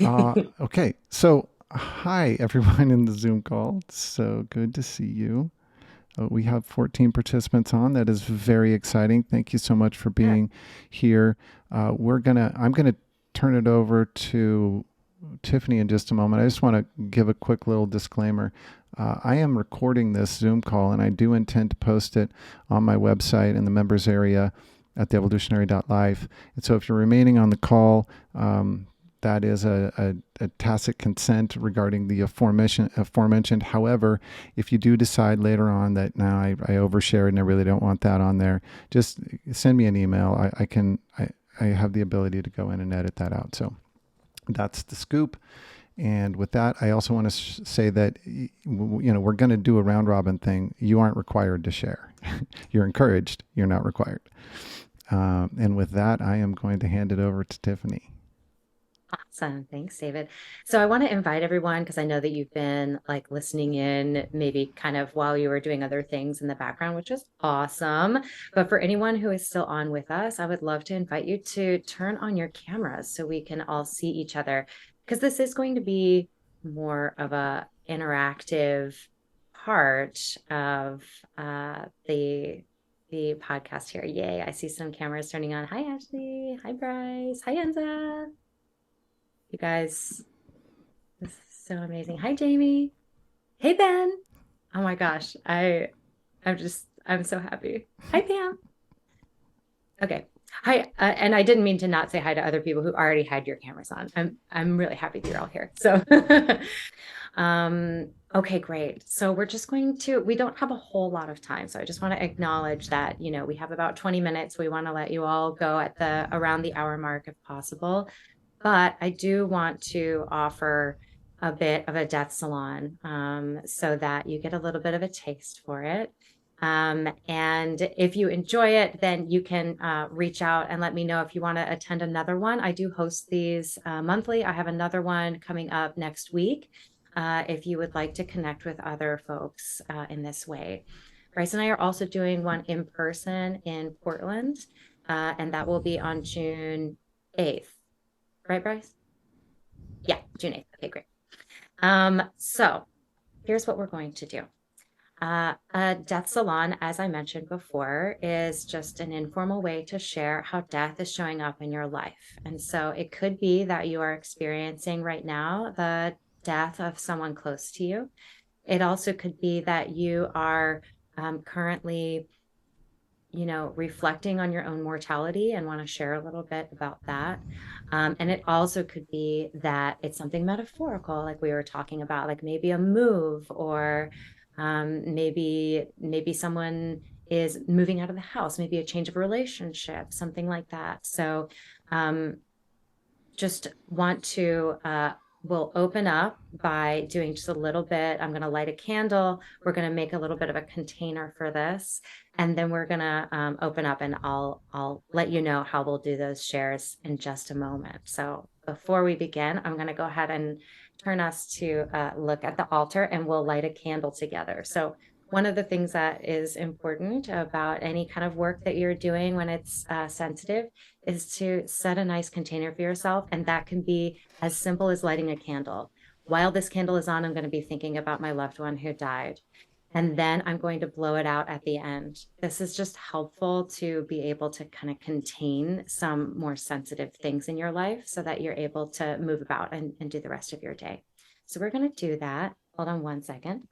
Okay, so hi everyone in the Zoom call. So good to see you. We have 14 participants on. That is very exciting. Thank you so much for Yeah. being here. I'm gonna turn it over to Tiffany in just a moment. I just want to give a quick little disclaimer. I am recording this Zoom call and I do intend to post it on my website in the members area at theevolutionary.life. And so if you're remaining on the call, that is a tacit consent regarding the aforementioned. However, if you do decide later on that now I overshared and I really don't want that on there, just send me an email. I have the ability to go in and edit that out. So that's the scoop. And with that, I also want to say that we're going to do a round robin thing. You aren't required to share. You're encouraged. You're not required. And with that, I am going to hand it over to Tiffany. Awesome. Thanks, David. So I want to invite everyone because I know that you've been like listening in, maybe kind of while you were doing other things in the background, which is awesome. But for anyone who is still on with us, I would love to invite you to turn on your cameras so we can all see each other because this is going to be more of a interactive part of the podcast here. Yay. I see some cameras turning on. Hi, Ashley. Hi, Bryce. Hi, Enza. You guys, this is so amazing. Hi, Jamie. Hey, Ben. Oh my gosh. I'm so happy. Hi, Pam. Okay. Hi. And I didn't mean to not say hi to other people who already had your cameras on. I'm really happy that you're all here. So, okay, great. So we're just we don't have a whole lot of time. So I just want to acknowledge that, we have about 20 minutes. We want to let you all go at around the hour mark if possible. But I do want to offer a bit of a death salon so that you get a little bit of a taste for it. And if you enjoy it, then you can reach out and let me know if you want to attend another one. I do host these monthly. I have another one coming up next week if you would like to connect with other folks in this way. Bryce and I are also doing one in person in Portland, and that will be on June 8th. Right, Bryce? Yeah, June 8th. Okay, great. So here's what we're going to do. A death salon, as I mentioned before, is just an informal way to share how death is showing up in your life. And so it could be that you are experiencing right now the death of someone close to you. It also could be that you are currently reflecting on your own mortality and want to share a little bit about that. And it also could be that it's something metaphorical, like we were talking about, like maybe a move or maybe someone is moving out of the house, maybe a change of relationship, something like that. So um, just want to we'll open up by doing just a little bit. I'm going to light a candle. We're going to make a little bit of a container for this, and then we're going to open up, and I'll let you know how we'll do those shares in just a moment. So before we begin, I'm going to go ahead and turn us to look at the altar, and we'll light a candle together. So one of the things that is important about any kind of work that you're doing when it's sensitive is to set a nice container for yourself. And that can be as simple as lighting a candle. While this candle is on, I'm going to be thinking about my loved one who died. And then I'm going to blow it out at the end. This is just helpful to be able to kind of contain some more sensitive things in your life so that you're able to move about and do the rest of your day. So we're going to do that. Hold on one second.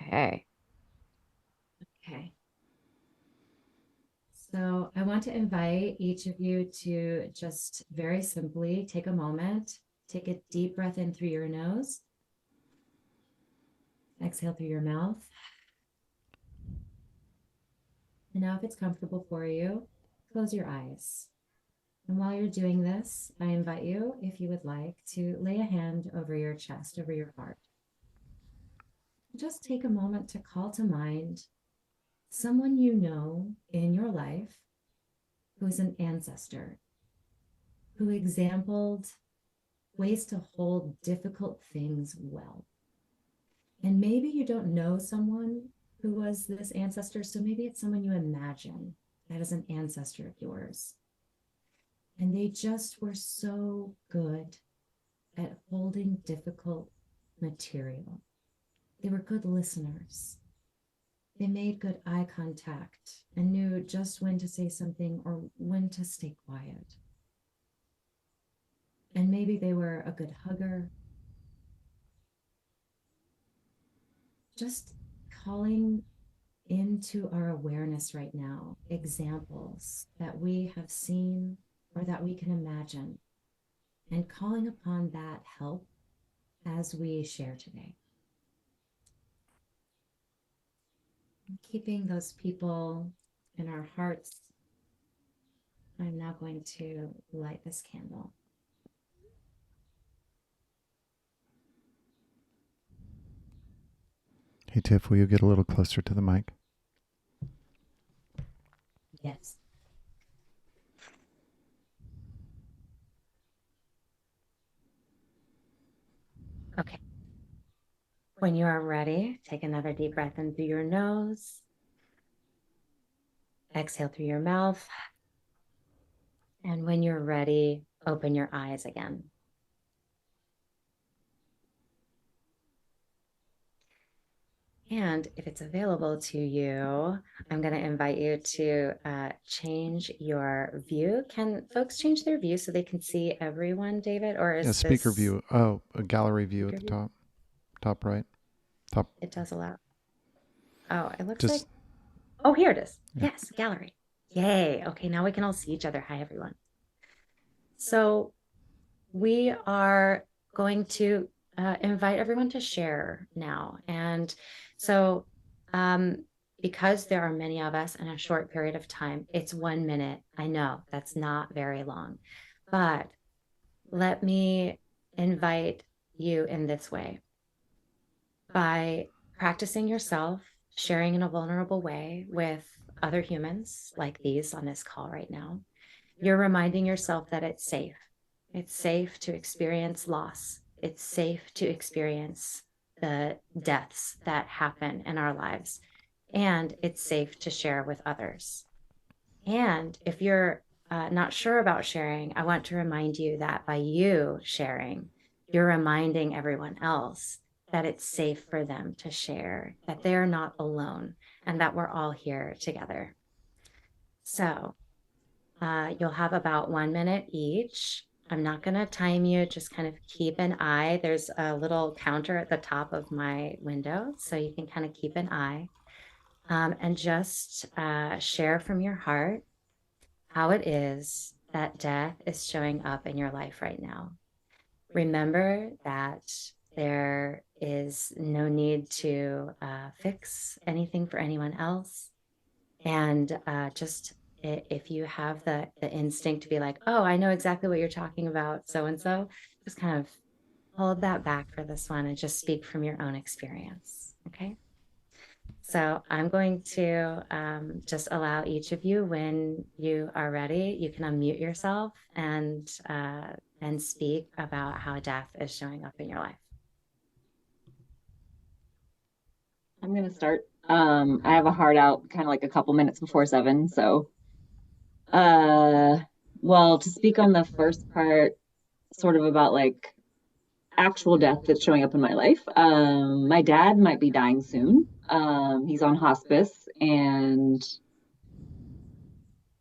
Okay. Okay. So I want to invite each of you to just very simply take a moment, take a deep breath in through your nose, exhale through your mouth. And now, if it's comfortable for you, close your eyes. And while you're doing this, I invite you, if you would like, to lay a hand over your chest, over your heart. Just take a moment to call to mind someone you know in your life who is an ancestor, who exampled ways to hold difficult things well. And maybe you don't know someone who was this ancestor. So maybe it's someone you imagine that is an ancestor of yours. And they just were so good at holding difficult material. They were good listeners. They made good eye contact and knew just when to say something or when to stay quiet. And maybe they were a good hugger. Just calling into our awareness right now examples that we have seen or that we can imagine, and calling upon that help as we share today. Keeping those people in our hearts, I'm now going to light this candle. Hey, Tiff, will you get a little closer to the mic? Yes. Okay. When you are ready, take another deep breath in through your nose. Exhale through your mouth. And when you're ready, open your eyes again. And if it's available to you, I'm going to invite you to change your view. Can folks change their view so they can see everyone, David? Or Yeah, is speaker this view. Oh, a gallery view at speaker the view? top. Top right. Top. It does allow. Oh, it looks like, Just, oh, here it is. yeah. Yes, gallery. Yay. Okay, now we can all see each other. Hi, everyone. So we are going to invite everyone to share now. And so, because there are many of us in a short period of time, it's 1 minute. I know that's not very long, but let me invite you in this way. By practicing yourself, sharing in a vulnerable way with other humans like these on this call right now, you're reminding yourself that it's safe. It's safe to experience loss. It's safe to experience the deaths that happen in our lives. And it's safe to share with others. And if you're not sure about sharing, I want to remind you that by you sharing, you're reminding everyone else that it's safe for them to share, that they're not alone, and that we're all here together. So you'll have about 1 minute each. I'm not going to time you, just kind of keep an eye. There's a little counter at the top of my window, so you can kind of keep an eye and just share from your heart how it is that death is showing up in your life right now. Remember that there is no need to fix anything for anyone else. And just if you have the instinct to be like, oh, I know exactly what you're talking about, so and so, just kind of hold that back for this one and just speak from your own experience. Okay. So I'm going to just allow each of you, when you are ready, you can unmute yourself and speak about how death is showing up in your life. I'm going to start. I have a heart out kind of like a couple minutes before 7. So, well, to speak on the first part, sort of about like actual death that's showing up in my life. My dad might be dying soon. He's on hospice, and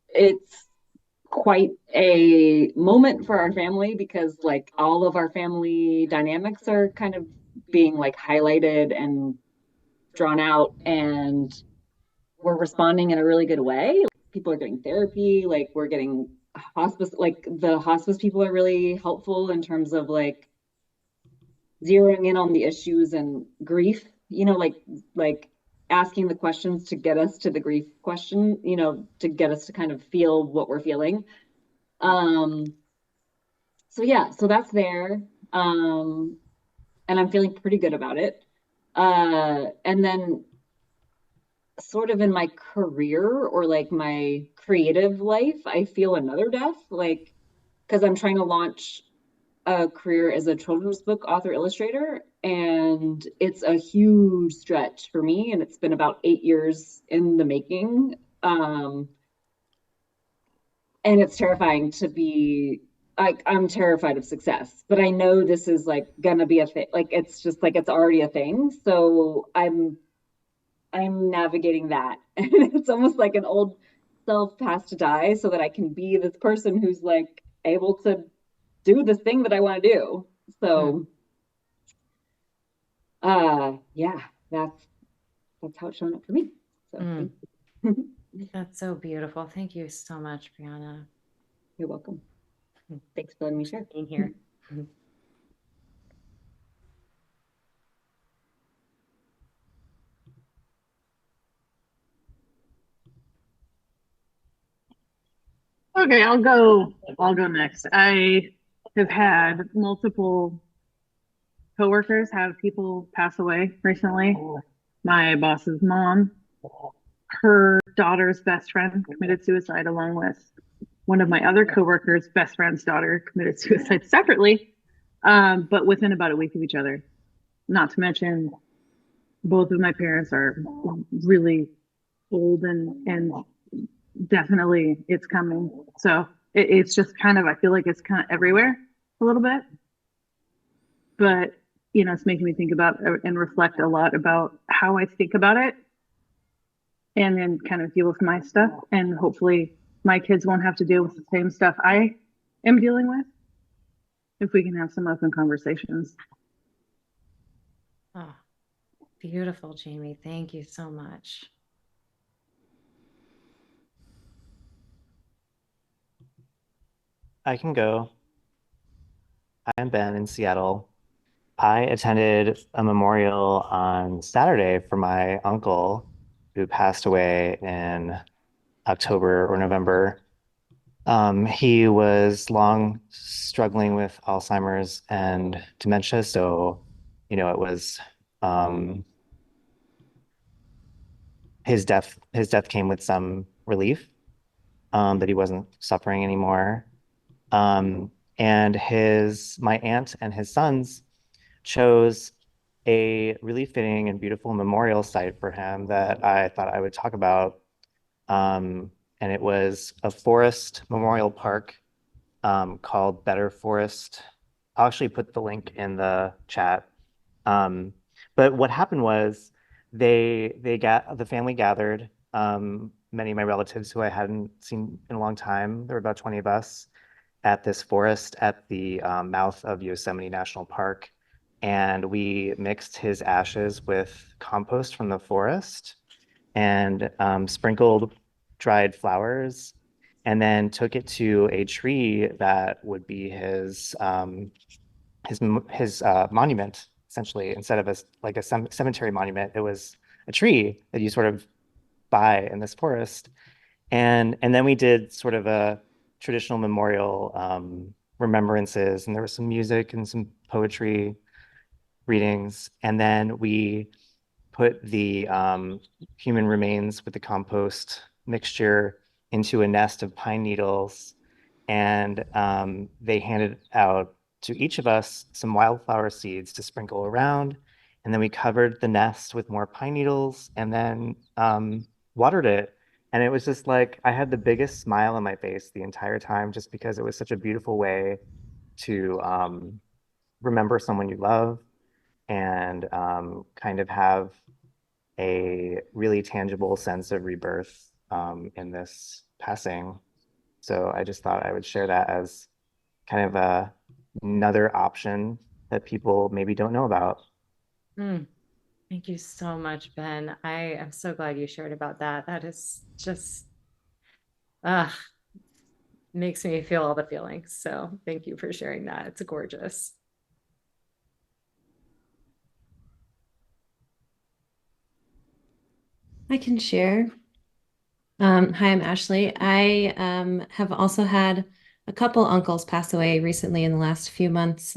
it's quite a moment for our family because like all of our family dynamics are kind of being like highlighted and drawn out, and we're responding in a really good way. People are getting therapy, like we're getting hospice, like the hospice people are really helpful in terms of like zeroing in on the issues and grief, like asking the questions to get us to the grief question, to get us to kind of feel what we're feeling. So yeah, so that's there. And I'm feeling pretty good about it. And then sort of in my career or like my creative life, I feel another death, like because I'm trying to launch a career as a children's book author illustrator, and it's a huge stretch for me, and it's been about 8 years in the making. And it's terrifying to be like, I'm terrified of success, but I know this is like gonna be a thing. Like it's just like it's already a thing. So I'm navigating that. And it's almost like an old self has to die so that I can be this person who's like able to do this thing that I want to do. So yeah, that's how it's shown up for me. So thank you. That's so beautiful. Thank you so much, Brianna. You're welcome. Thanks for letting me share. Being here. Okay, I'll go next. I have had multiple coworkers have people pass away recently. My boss's mom, her daughter's best friend committed suicide, along with one of my other coworkers' best friend's daughter committed suicide separately, but within about a week of each other. Not to mention, both of my parents are really old, and definitely it's coming. So it's just kind of, I feel like it's kind of everywhere a little bit. But, it's making me think about and reflect a lot about how I think about it, and then kind of deal with my stuff. And hopefully my kids won't have to deal with the same stuff I am dealing with, if we can have some open conversations. Oh, beautiful, Jamie. Thank you so much. I can go. I'm Ben in Seattle. I attended a memorial on Saturday for my uncle who passed away in October or November. He was long struggling with Alzheimer's and dementia, so it was his death came with some relief, that he wasn't suffering anymore. Um, and my aunt and his sons chose a really fitting and beautiful memorial site for him that I thought I would talk about. And it was a forest memorial park, called Better Forest. I'll actually put the link in the chat. Um, but what happened was the family gathered, many of my relatives who I hadn't seen in a long time. There were about 20 of us at this forest at the mouth of Yosemite National Park. And we mixed his ashes with compost from the forest and sprinkled dried flowers, and then took it to a tree that would be his monument, essentially. Instead of a cemetery monument, it was a tree that you sort of buy in this forest. And then we did sort of a traditional memorial, remembrances, and there was some music and some poetry readings. And then we put the human remains with the compost mixture into a nest of pine needles, and they handed out to each of us some wildflower seeds to sprinkle around. And then we covered the nest with more pine needles, and then watered it. And it was just like, I had the biggest smile on my face the entire time, just because it was such a beautiful way to remember someone you love, and kind of have a really tangible sense of rebirth, in this passing. So I just thought I would share that as kind of another option that people maybe don't know about. Thank you so much, Ben. I am so glad you shared about that. That is just makes me feel all the feelings. So thank you for sharing that. It's gorgeous. I can share. Hi, I'm Ashley. I have also had a couple uncles pass away recently in the last few months,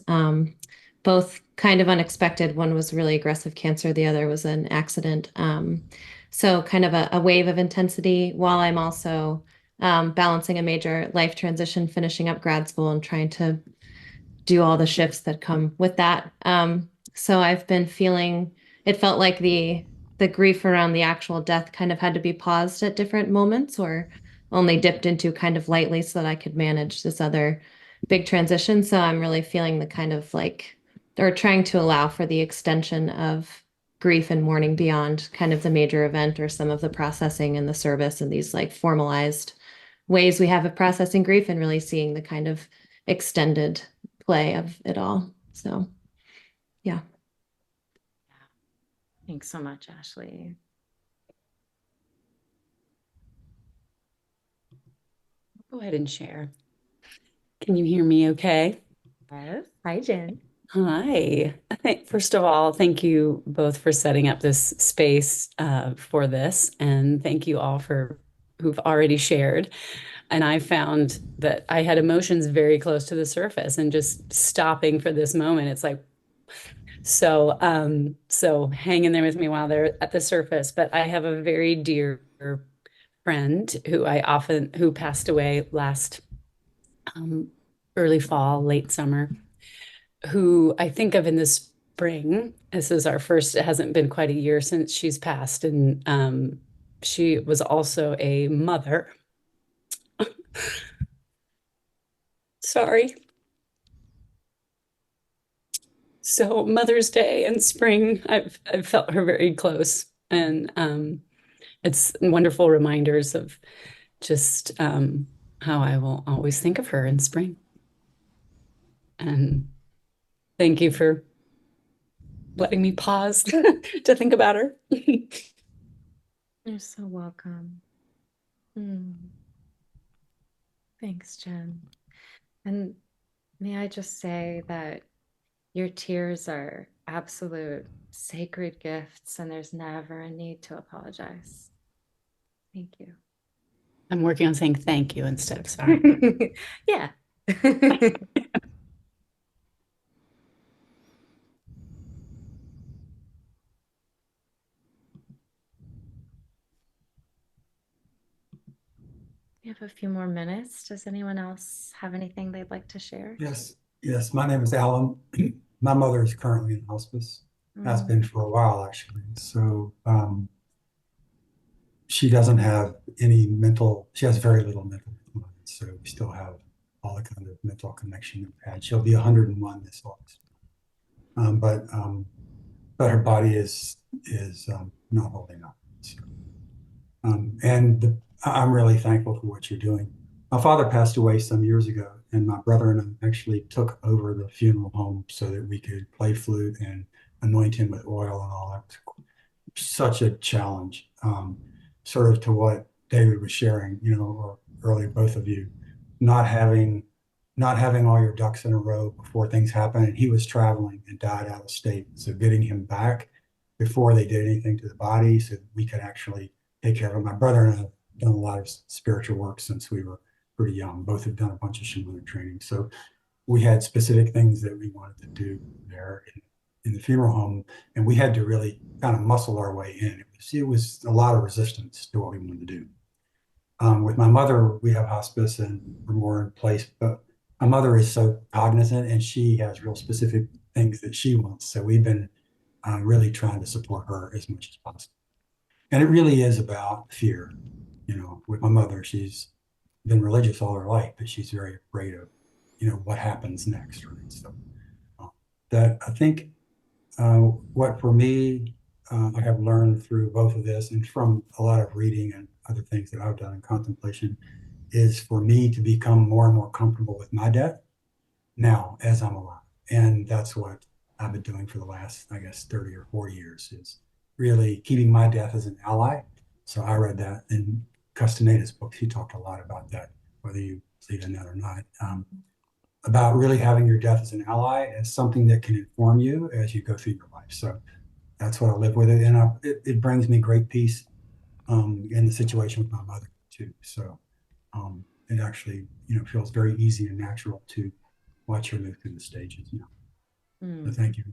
both kind of unexpected. One was really aggressive cancer, the other was an accident. So kind of a wave of intensity, while I'm also balancing a major life transition, finishing up grad school and trying to do all the shifts that come with that. So I've been feeling, it felt like the grief around the actual death kind of had to be paused at different moments or only dipped into kind of lightly so that I could manage this other big transition. So I'm really feeling the kind of like, or trying to allow for the extension of grief and mourning beyond kind of the major event or some of the processing and the service and these like formalized ways we have of processing grief and really seeing the kind of extended play of it all. So, yeah. Thanks so much, Ashley. Go ahead and share. Can you hear me okay? Yes. Hi, Jen. Hi. First of all, thank you both for setting up this space for this. And thank you all for who've already shared. And I found that I had emotions very close to the surface and just stopping for this moment. It's like, so hang in there with me while they're at the surface. But I have a very dear friend who passed away last early fall, late summer, who I think of in the spring. This is our first, it hasn't been quite a year since she's passed. And she was also a mother. Sorry. So Mother's Day and spring, I've felt her very close. And it's wonderful reminders of just how I will always think of her in spring. And thank you for letting me pause to think about her. You're so welcome. Thanks, Jen. And may I just say that your tears are absolute sacred gifts, and there's never a need to apologize. Thank you. I'm working on saying thank you instead of sorry. Yeah. We have a few more minutes. Does anyone else have anything they'd like to share? Yes. My name is Alan. My mother is currently in hospice. Has been for a while, actually. So she doesn't have she has very little mental decline. So we still have all the kind of mental connection we've had. She'll be 101 this August. But her body is not holding up. So, I'm really thankful for what you're doing. My father passed away some years ago, and my brother and I actually took over the funeral home so that we could play flute and anoint him with oil and all that. Such a challenge, sort of to what David was sharing, or earlier, both of you, not having all your ducks in a row before things happen. And he was traveling and died out of state. So getting him back before they did anything to the body so we could actually take care of him. My brother and I have done a lot of spiritual work since we were pretty young. Both have done a bunch of shamanic training. So we had specific things that we wanted to do there in the funeral home. And we had to really kind of muscle our way in. It was a lot of resistance to what we wanted to do. With my mother, we have hospice and we're more in place, but my mother is so cognizant and she has real specific things that she wants. So we've been really trying to support her as much as possible. And it really is about fear. With my mother, she's been religious all her life, but she's very afraid of, what happens next. Right? So that I think what for me, I have learned through both of this and from a lot of reading and other things that I've done in contemplation is for me to become more and more comfortable with my death now as I'm alive. And that's what I've been doing for the last, I guess, 30 or 40 years is really keeping my death as an ally. So I read that in Castaneda's book. He talked a lot about that, whether you believe in that or not, about really having your death as an ally, as something that can inform you as you go through your life. So that's what I live with it. And it brings me great peace in the situation with my mother too. So it actually, feels very easy and natural to watch her move through the stages. So thank you.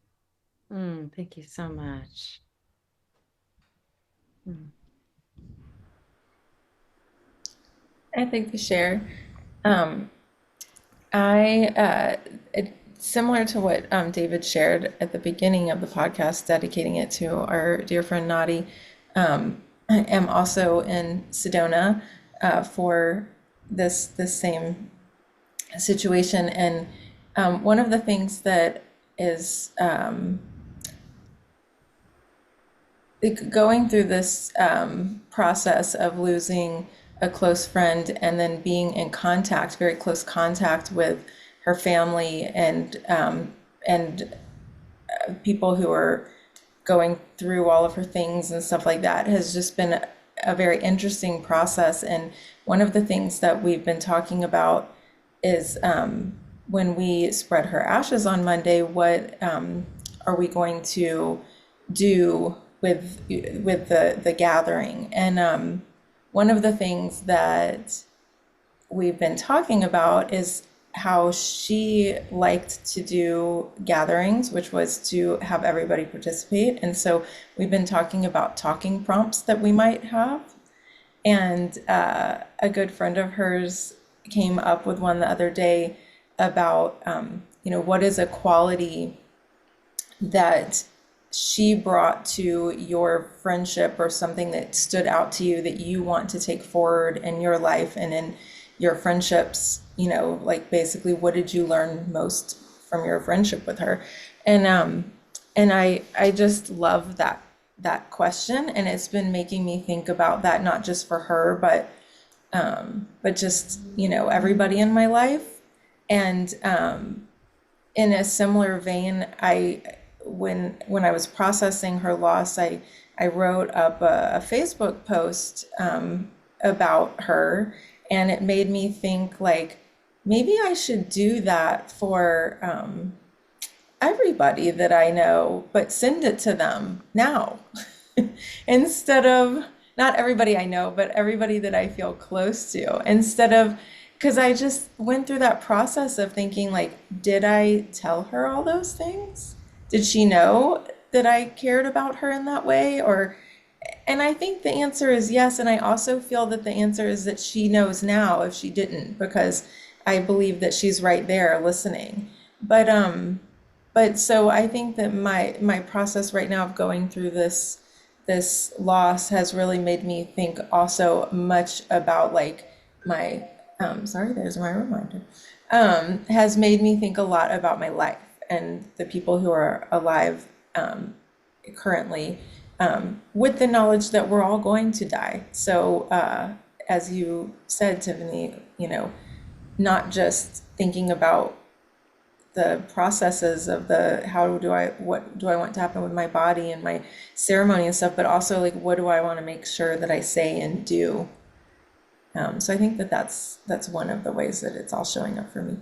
Thank you so much. I think to share. I similar to what David shared at the beginning of the podcast, dedicating it to our dear friend Nadi, I am also in Sedona for this same situation. And one of the things that is going through this process of losing a close friend and then being in contact, very close contact with her family and people who are going through all of her things and stuff like that has just been a very interesting process. And one of the things that we've been talking about is when we spread her ashes on Monday, what are we going to do with the gathering? And one of the things that we've been talking about is how she liked to do gatherings, which was to have everybody participate. And so we've been talking about talking prompts that we might have. And a good friend of hers came up with one the other day about, what is a quality that she brought to your friendship or something that stood out to you that you want to take forward in your life and in your friendships, like basically what did you learn most from your friendship with her? And I just love that question, and it's been making me think about that, not just for her, but just, everybody in my life. And in a similar vein, when I was processing her loss, I wrote up a Facebook post about her, and it made me think like maybe I should do that for everybody that I know, but send it to them now instead of not everybody I know, but everybody that I feel close to, instead of because I just went through that process of thinking like, did I tell her all those things? Did she know that I cared about her in that way? And I think the answer is yes. And I also feel that the answer is that she knows now if she didn't, because I believe that she's right there listening. But so I think that my process right now of going through this loss has really made me think also much about like my sorry, there's my reminder. Has made me think a lot about my life and the people who are alive currently, with the knowledge that we're all going to die. So as you said, Tiffany, not just thinking about the processes of what do I want to happen with my body and my ceremony and stuff, but also like what do I want to make sure that I say and do. So I think that's one of the ways that it's all showing up for me.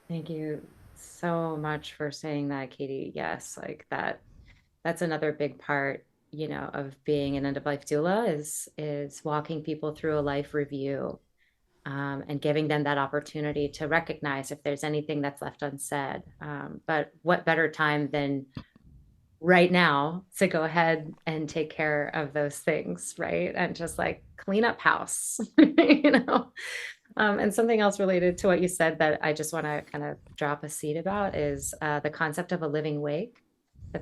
Thank you so much for saying that, Katie. Yes, like that's another big part, of being an end-of-life doula is walking people through a life review, and giving them that opportunity to recognize if there's anything that's left unsaid. But what better time than right now to go ahead and take care of those things, right? And just like clean up house, And something else related to what you said that I just want to kind of drop a seed about is the concept of a living wake.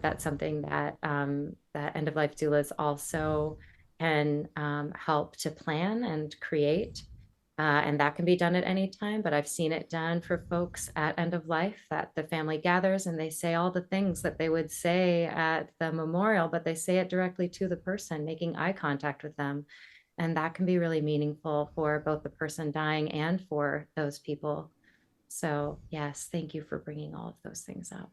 That's something that that end of life doulas also can help to plan and create. And that can be done at any time, but I've seen it done for folks at end of life that the family gathers and they say all the things that they would say at the memorial, but they say it directly to the person, making eye contact with them. And that can be really meaningful for both the person dying and for those people. So yes, thank you for bringing all of those things up.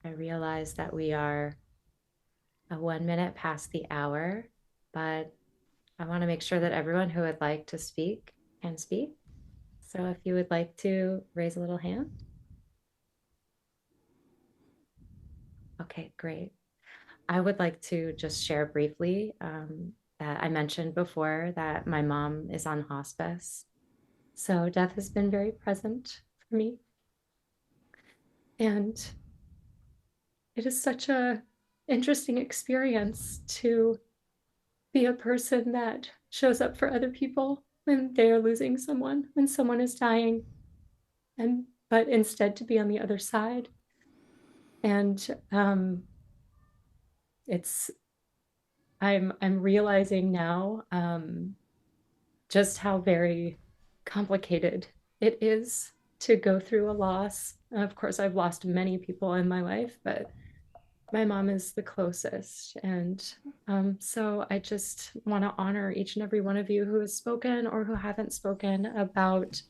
I realize that we are 1 minute past the hour, but I want to make sure that everyone who would like to speak can speak. So if you would like to raise a little hand. Okay, great. I would like to just share briefly that I mentioned before that my mom is on hospice. So death has been very present for me. And it is such a interesting experience to be a person that shows up for other people when they are losing someone, when someone is dying, but instead to be on the other side. And I'm realizing now just how very complicated it is to go through a loss. Of course, I've lost many people in my life, but my mom is the closest. And so I just want to honor each and every one of you who has spoken or who haven't spoken about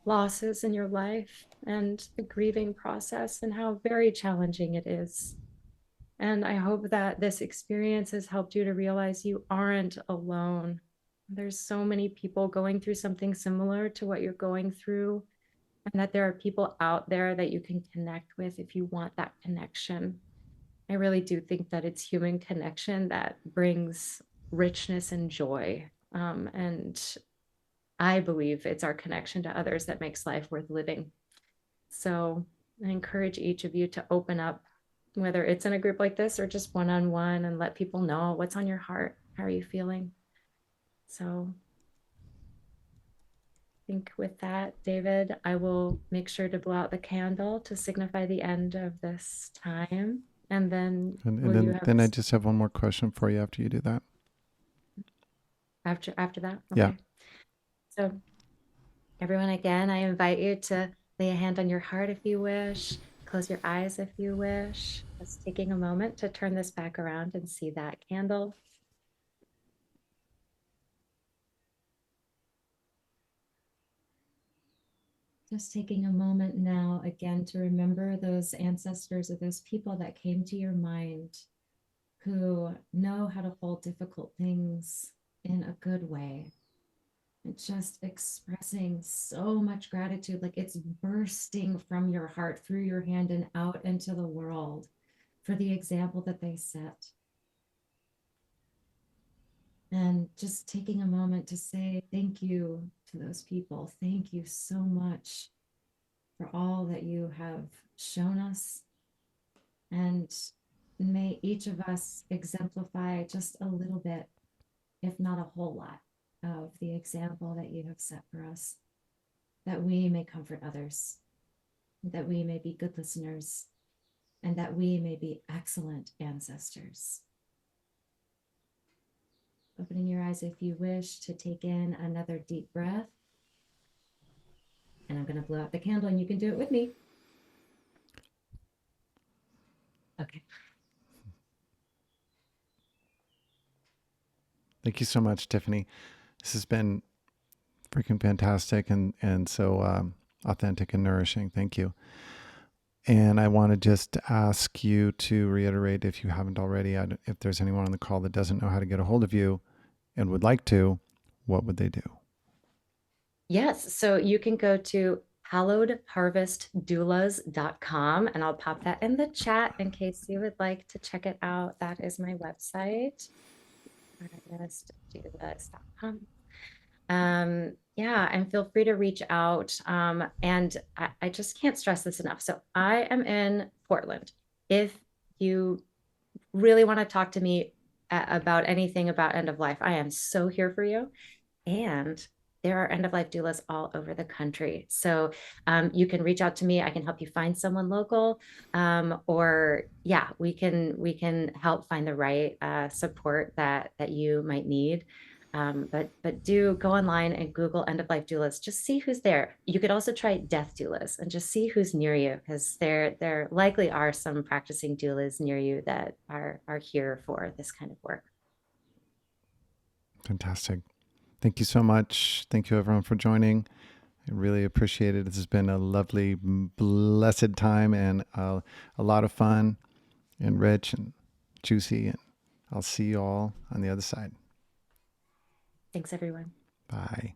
losses in your life and the grieving process and how very challenging it is. And I hope that this experience has helped you to realize you aren't alone. There's so many people going through something similar to what you're going through, and that there are people out there that you can connect with if you want that connection. I really do think that it's human connection that brings richness and joy. And I believe it's our connection to others that makes life worth living. So I encourage each of you to open up, whether it's in a group like this or just one-on-one, and let people know what's on your heart. How are you feeling? So I think with that, David, I will make sure to blow out the candle to signify the end of this time. And then then I just have one more question for you after you do that. After that? Okay. Yeah. So everyone, again, I invite you to lay a hand on your heart if you wish. Close your eyes if you wish. Just taking a moment to turn this back around and see that candle. Just taking a moment now, again, to remember those ancestors or those people that came to your mind who know how to hold difficult things in a good way. And just expressing so much gratitude, like it's bursting from your heart through your hand and out into the world for the example that they set. And just taking a moment to say thank you to those people. Thank you so much for all that you have shown us. And may each of us exemplify just a little bit, if not a whole lot, of the example that you have set for us, that we may comfort others, that we may be good listeners, and that we may be excellent ancestors. Opening your eyes if you wish to take in another deep breath. And I'm going to blow out the candle and you can do it with me. Okay. Thank you so much, Tiffany. This has been freaking fantastic and so authentic and nourishing. Thank you. And I want to just ask you to reiterate, if you haven't already, if there's anyone on the call that doesn't know how to get a hold of you and would like to, what would they do? Yes. So you can go to hallowedharvestdoulas.com, and I'll pop that in the chat in case you would like to check it out. That is my website, harvestdoulas.com. Yeah, and feel free to reach out. And I just can't stress this enough. So I am in Portland. If you really want to talk to me about anything about end of life, I am so here for you. And there are end-of-life doulas all over the country. So you can reach out to me. I can help you find someone local, or yeah, we can help find the right support that you might need. But do go online and Google end-of-life doulas. Just see who's there. You could also try Death Doulas and just see who's near you, because there likely are some practicing doulas near you that are here for this kind of work. Fantastic. Thank you so much. Thank you, everyone, for joining. I really appreciate it. This has been a lovely, blessed time and a lot of fun and rich and juicy. And I'll see you all on the other side. Thanks, everyone. Bye.